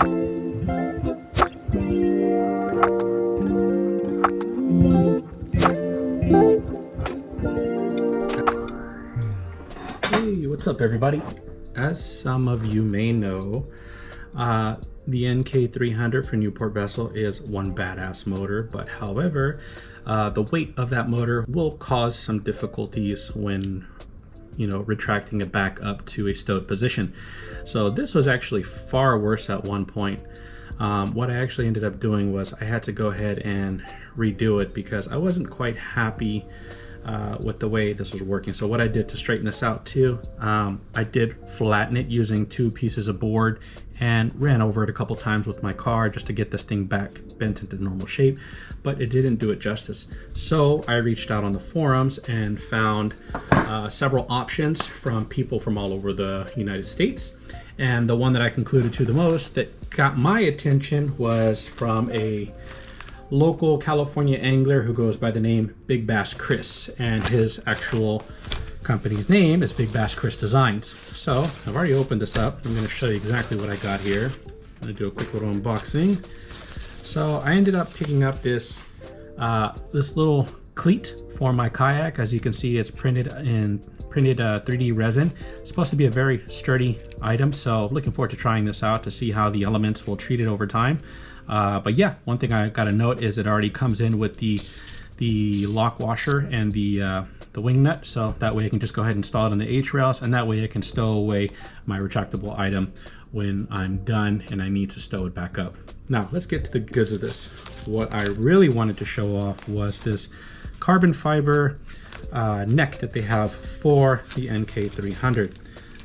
Hey, what's up everybody? As some of you may know, the NK300 for Newport vessel is one badass motor, but however, the weight of that motor will cause some difficulties when retracting it back up to a stowed position. So this was actually far worse at one point. What I actually ended up doing was I had to go ahead and redo it because I wasn't quite happy with the way this was working. So what I did to straighten this out too, I did flatten it using 2 pieces of board and ran over it a couple times with my car just to get this thing back bent into normal shape, but it didn't do it justice. So I reached out on the forums and found several options from people from all over the United States. And the one that I concluded to the most that got my attention was from a local California angler who goes by the name Big Bass Chris, and his actual company's name is Big Bass Chris Designs. So I've already opened this up. I'm going to show you exactly what I got here. I'm going to do a quick little unboxing. So I ended up picking up this little cleat for my kayak. As you can see, it's printed 3D resin. It's supposed to be a very sturdy item, so looking forward to trying this out to see how the elements will treat it over time. But yeah, one thing I got to note is it already comes in with the lock washer and the wing nut, so that way I can just go ahead and install it on the H-rails, and that way I can stow away my retractable item when I'm done and I need to stow it back up. Now let's get to the goods of this. What I really wanted to show off was this carbon fiber neck that they have for the NK300.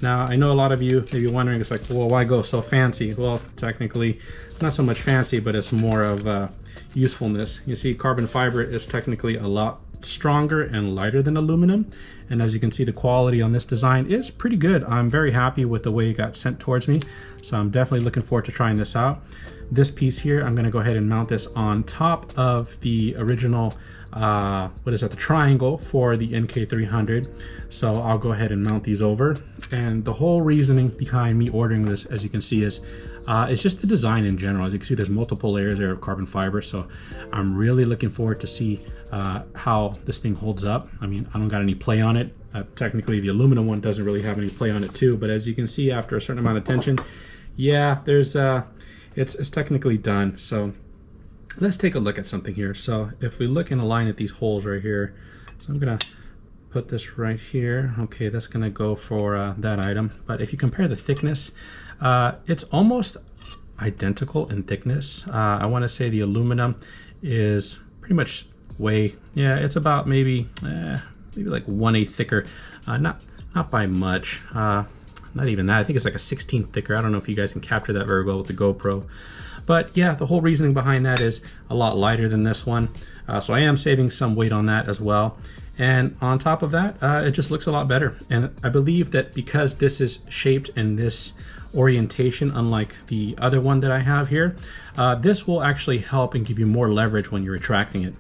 Now, I know a lot of you may be wondering, it's like, well, why go so fancy? Well, technically, not so much fancy, but it's more of usefulness. You see, carbon fiber is technically a lot stronger and lighter than aluminum. And as you can see, the quality on this design is pretty good. I'm very happy with the way it got sent towards me. So I'm definitely looking forward to trying this out. This piece here, I'm gonna go ahead and mount this on top of the original the triangle for the NK300. So I'll go ahead and mount these over. And the whole reasoning behind me ordering this, as you can see, is it's just the design in general. As you can see, there's multiple layers there of carbon fiber. So I'm really looking forward to see how this thing holds up. I mean, I don't got any play on it. Technically, the aluminum one doesn't really have any play on it too. But as you can see, after a certain amount of tension, yeah, there's it's technically done. So let's take a look at something here. So if we look and align at these holes right here, so I'm gonna put this right here. Okay, that's gonna go for that item. But if you compare the thickness, it's almost identical in thickness. I wanna say the aluminum is pretty much it's about maybe like 1/8 thicker. Not by much, not even that. I think it's like a 16th thicker. I don't know if you guys can capture that very well with the GoPro. But yeah, the whole reasoning behind that is a lot lighter than this one. So I am saving some weight on that as well. And on top of that, it just looks a lot better. And I believe that because this is shaped in this orientation, unlike the other one that I have here, this will actually help and give you more leverage when you're retracting it.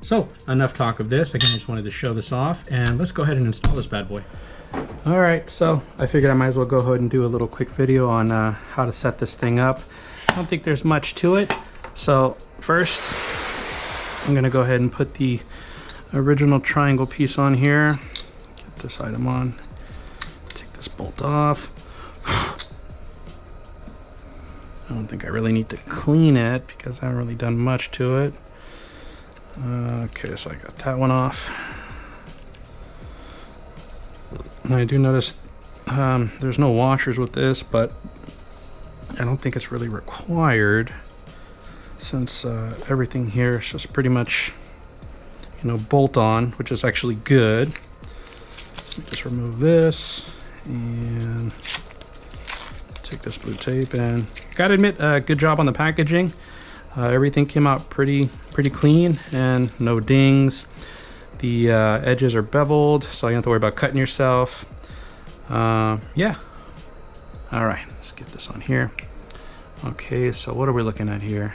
So enough talk of this. Again, I just wanted to show this off, and let's go ahead and install this bad boy. All right, so I figured I might as well go ahead and do a little quick video on how to set this thing up. I don't think there's much to it. So first, I'm gonna go ahead and put the original triangle piece on here. Get this item on. Take this bolt off. I don't think I really need to clean it because I haven't really done much to it. Okay, so I got that one off. And I do notice there's no washers with this, but I don't think it's really required since everything here is just pretty much, bolt on, which is actually good. Just remove this and take this blue tape, and gotta admit, good job on the packaging. Everything came out pretty clean and no dings. The edges are beveled, so you don't have to worry about cutting yourself. Yeah. All right, let's get this on here. Okay, so what are we looking at here?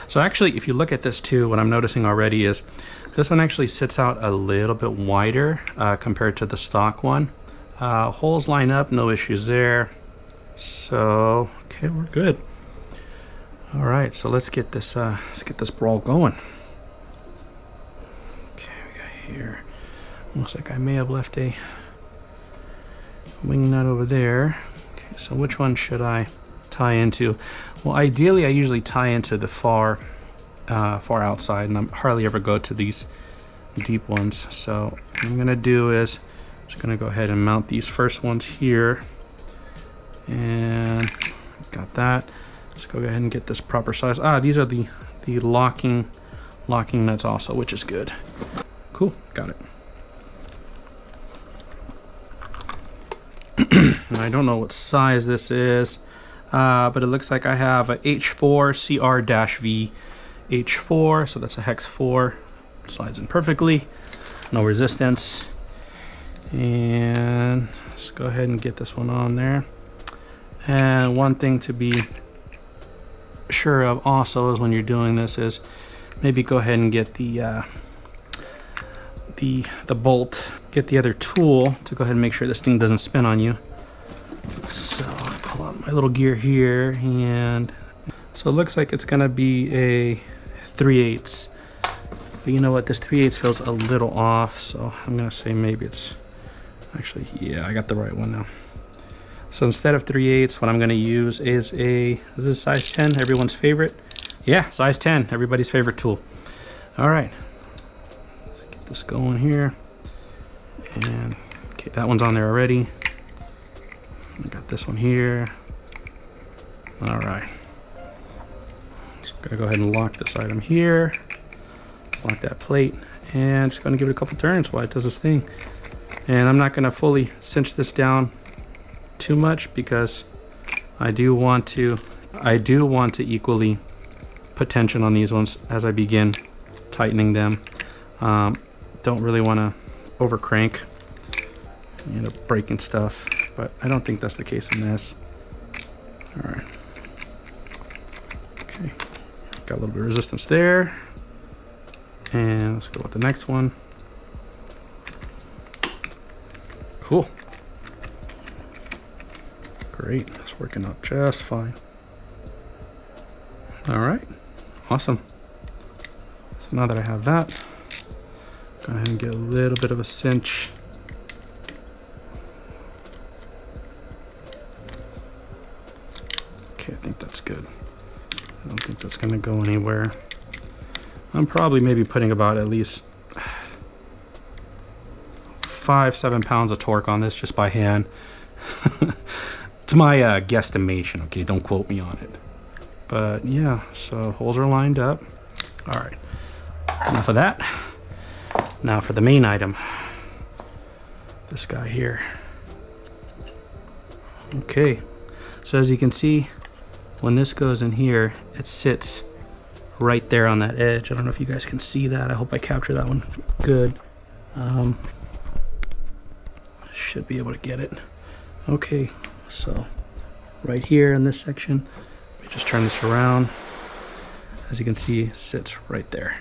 So actually, if you look at this too, what I'm noticing already is this one actually sits out a little bit wider compared to the stock one. Holes line up, no issues there. So, okay, we're good. All right, so let's get this brawl going. Okay, we got here. Looks like I may have left a wing nut over there. Okay, so which one should I tie into? Well, ideally I usually tie into the far outside, and I hardly ever go to these deep ones. So what I'm gonna do is I'm just gonna go ahead and mount these first ones here, and got that. Let's go ahead and get this proper size. These are the locking nuts also, which is good. Cool, got it. I don't know what size this is, but it looks like I have a H4 CR-V H4, so that's a hex 4. Slides in perfectly, no resistance. And let's go ahead and get this one on there. And one thing to be sure of also is when you're doing this is maybe go ahead and get the bolt, get the other tool to go ahead and make sure this thing doesn't spin on you. So I'll pull out my little gear here, and so it looks like it's gonna be a 3/8, but you know what, this 3/8 feels a little off, so I'm gonna say maybe it's actually, yeah, I got the right one now. So instead of 3/8, what I'm gonna use is this size 10, everyone's favorite? Yeah, size 10, everybody's favorite tool. All right, let's get this going here. And okay, that one's on there already. I got this one here. All right. So I'm gonna go ahead and lock this item here. Lock that plate, and just gonna give it a couple turns while it does this thing. And I'm not gonna fully cinch this down too much because I do want to equally put tension on these ones as I begin tightening them. Don't really want to over crank, you end up breaking stuff, but I don't think that's the case in this. All right, okay, got a little bit of resistance there, and let's go with the next one. Cool. Great, it's working out just fine. All right, awesome. So now that I have that, go ahead and get a little bit of a cinch. Okay, I think that's good. I don't think that's gonna go anywhere. I'm probably maybe putting about at least 5-7 pounds of torque on this just by hand. It's my guesstimation, okay? Don't quote me on it. But yeah, so holes are lined up. All right, enough of that. Now for the main item, this guy here. Okay, so as you can see, when this goes in here, it sits right there on that edge. I don't know if you guys can see that. I hope I capture that one good. Should be able to get it. Okay, so right here in this section, let me just turn this around. As you can see, it sits right there.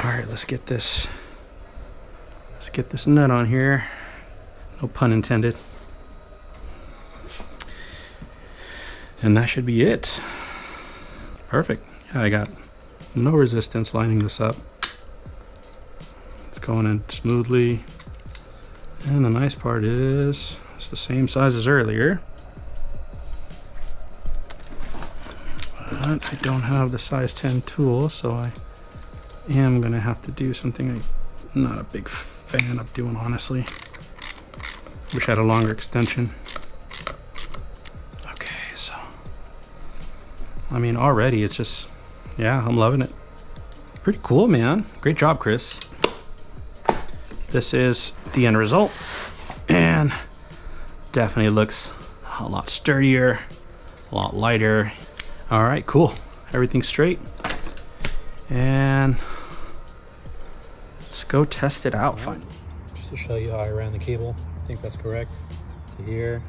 All right, let's get this nut on here. No pun intended. And that should be it. Perfect. Yeah, I got no resistance lining this up. It's going in smoothly. And the nice part is it's the same size as earlier. But I don't have the size 10 tool, so I am gonna have to do something I'm not a big fan of doing, honestly. Wish I had a longer extension. Okay, so I mean, already it's just, yeah, I'm loving it. Pretty cool, man. Great job, Chris. This is the end result, and definitely looks a lot sturdier, a lot lighter. All right, cool. Everything's straight, and let's go test it out. Fine. Just to show you how I ran the cable, I think that's correct. To here,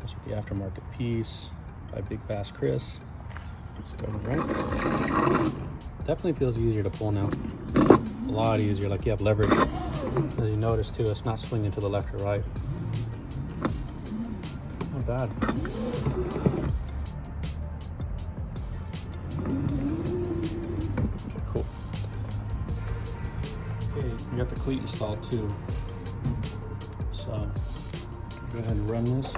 goes with the aftermarket piece by Big Bass Chris. Just go to the right. Definitely feels easier to pull now. A lot easier, like you have leverage. As you notice too, it's not swinging to the left or right. Not bad. the cleat installed too. So go ahead and run this.